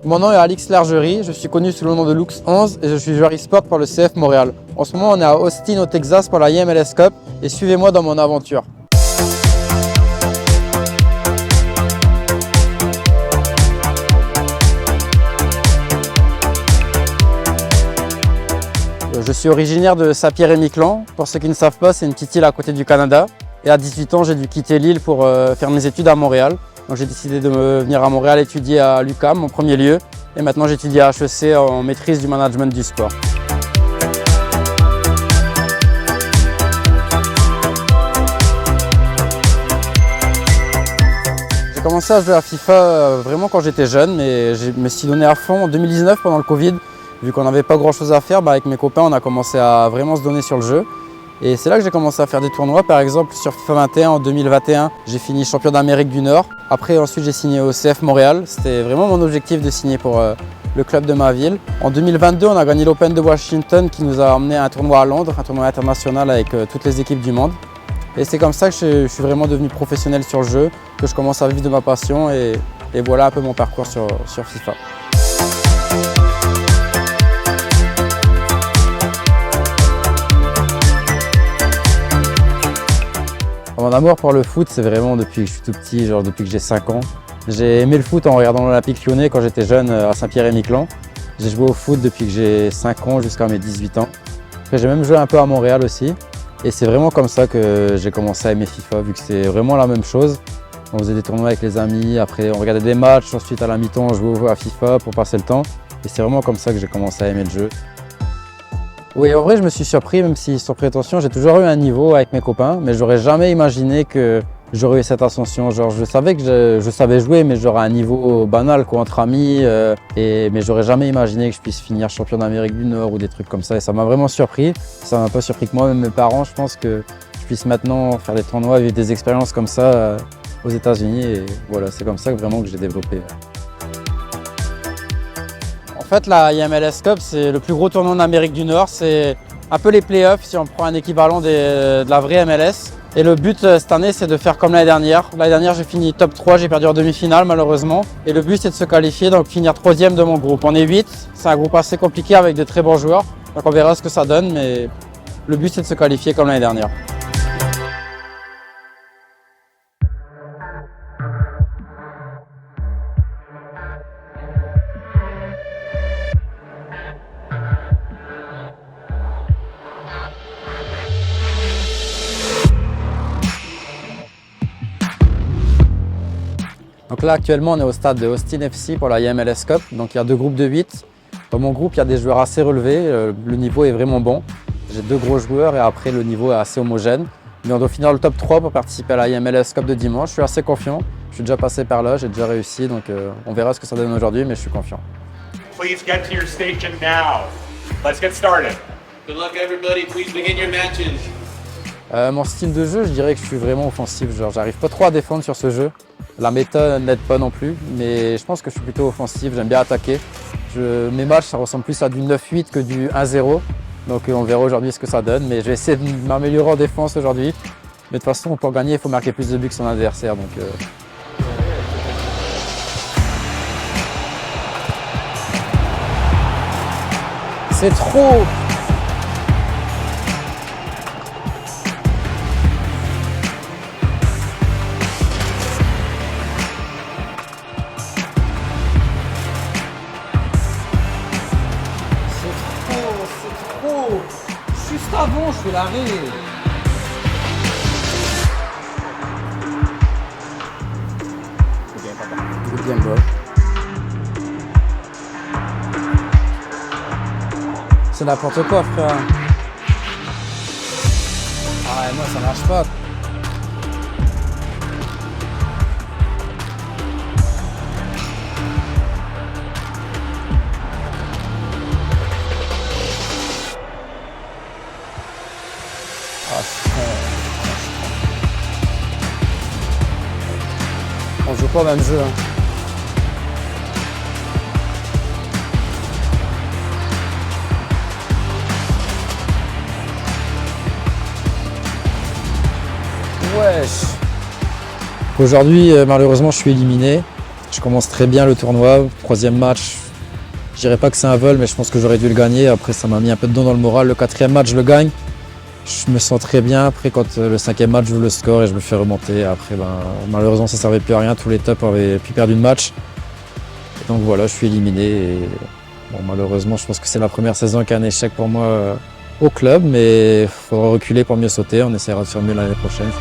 Mon nom est Alix Largerie, je suis connu sous le nom de Lux11 et je suis joueur e-sport pour le CF Montréal. En ce moment, on est à Austin au Texas pour la IMLS Cup et suivez-moi dans mon aventure. Je suis originaire de Saint-Pierre-et-Miquelon. Pour ceux qui ne savent pas, c'est une petite île à côté du Canada. Et à 18 ans, j'ai dû quitter l'île pour faire mes études à Montréal. Donc j'ai décidé de venir à Montréal étudier à l'UQAM en premier lieu. Et maintenant, j'étudie à HEC en maîtrise du management du sport. J'ai commencé à jouer à FIFA vraiment quand j'étais jeune, mais je me suis donné à fond en 2019 pendant le Covid. Vu qu'on n'avait pas grand chose à faire, avec mes copains, on a commencé à vraiment se donner sur le jeu. Et c'est là que j'ai commencé à faire des tournois. Par exemple, sur FIFA 21 en 2021, j'ai fini champion d'Amérique du Nord. Après, ensuite, j'ai signé au CF Montréal. C'était vraiment mon objectif de signer pour le club de ma ville. En 2022, on a gagné l'Open de Washington qui nous a emmené à un tournoi à Londres, un tournoi international avec toutes les équipes du monde. Et c'est comme ça que je suis vraiment devenu professionnel sur le jeu, que je commence à vivre de ma passion et voilà un peu mon parcours sur FIFA. Mon amour pour le foot, c'est vraiment depuis que je suis tout petit, genre depuis que j'ai 5 ans. J'ai aimé le foot en regardant l'Olympique Lyonnais quand j'étais jeune à Saint-Pierre-et-Miquelon. J'ai joué au foot depuis que j'ai 5 ans jusqu'à mes 18 ans. Après, j'ai même joué un peu à Montréal aussi. Et c'est vraiment comme ça que j'ai commencé à aimer FIFA, vu que c'est vraiment la même chose. On faisait des tournois avec les amis, après on regardait des matchs, ensuite à la mi-temps on jouait à FIFA pour passer le temps. Et c'est vraiment comme ça que j'ai commencé à aimer le jeu. Oui, en vrai, je me suis surpris, même si sans prétention, j'ai toujours eu un niveau avec mes copains, mais j'aurais jamais imaginé que j'aurais eu cette ascension. Genre, je savais que je savais jouer, mais j'aurais un niveau banal, quoi, entre amis. Mais j'aurais jamais imaginé que je puisse finir champion d'Amérique du Nord ou des trucs comme ça. Et ça m'a vraiment surpris. Ça m'a pas surpris que moi, même mes parents, je pense que je puisse maintenant faire des tournois, vivre des expériences comme ça aux États-Unis. Et voilà, c'est comme ça que vraiment que j'ai développé. En fait, la IMLS Cup, c'est le plus gros tournoi d'Amérique du Nord. C'est un peu les playoffs si on prend un équivalent de la vraie MLS. Et le but cette année, c'est de faire comme l'année dernière. L'année dernière, j'ai fini top 3, j'ai perdu en demi-finale malheureusement. Et le but, c'est de se qualifier, donc finir 3e de mon groupe. On est 8, c'est un groupe assez compliqué avec de très bons joueurs. Donc on verra ce que ça donne, mais le but, c'est de se qualifier comme l'année dernière. Donc là actuellement on est au stade de Austin FC pour la IMLS Cup, donc il y a 2 groupes de 8. Dans mon groupe il y a des joueurs assez relevés, le niveau est vraiment bon. J'ai 2 gros joueurs et après le niveau est assez homogène. Mais on doit finir le top 3 pour participer à la IMLS Cup de dimanche. Je suis assez confiant, je suis déjà passé par là, j'ai déjà réussi, donc on verra ce que ça donne aujourd'hui, mais je suis confiant. Please get to your station now. Let's get started. Good luck everybody, please begin your matches. Mon style de jeu, je dirais que je suis vraiment offensif, genre j'arrive pas trop à défendre sur ce jeu. La méta n'aide pas non plus, mais je pense que je suis plutôt offensif, j'aime bien attaquer. Mes matchs, ça ressemble plus à du 9-8 que du 1-0. Donc on verra aujourd'hui ce que ça donne, mais je vais essayer de m'améliorer en défense aujourd'hui. Mais de toute façon, pour gagner, il faut marquer plus de buts que son adversaire. Donc, C'est trop! Juste avant, je fais l'arrêt. Good game, bro. C'est n'importe quoi, frère. Ah ouais, moi ça marche pas. On joue pas au même jeu. Wesh. Aujourd'hui, malheureusement, je suis éliminé. Je commence très bien le tournoi. Troisième match, je dirais pas que c'est un vol, mais je pense que j'aurais dû le gagner. Après, ça m'a mis un peu de dedans dans le moral. Le quatrième match, je le gagne. Je me sens très bien. Après, quand le cinquième match, j'ouvre le score et je me fais remonter. Après, malheureusement, ça ne servait plus à rien. Tous les tops avaient pu perdre une match. Et donc voilà, je suis éliminé. Et, bon, malheureusement, je pense que c'est la première saison qui est un échec pour moi au club. Mais il faudra reculer pour mieux sauter. On essaiera de faire mieux l'année prochaine.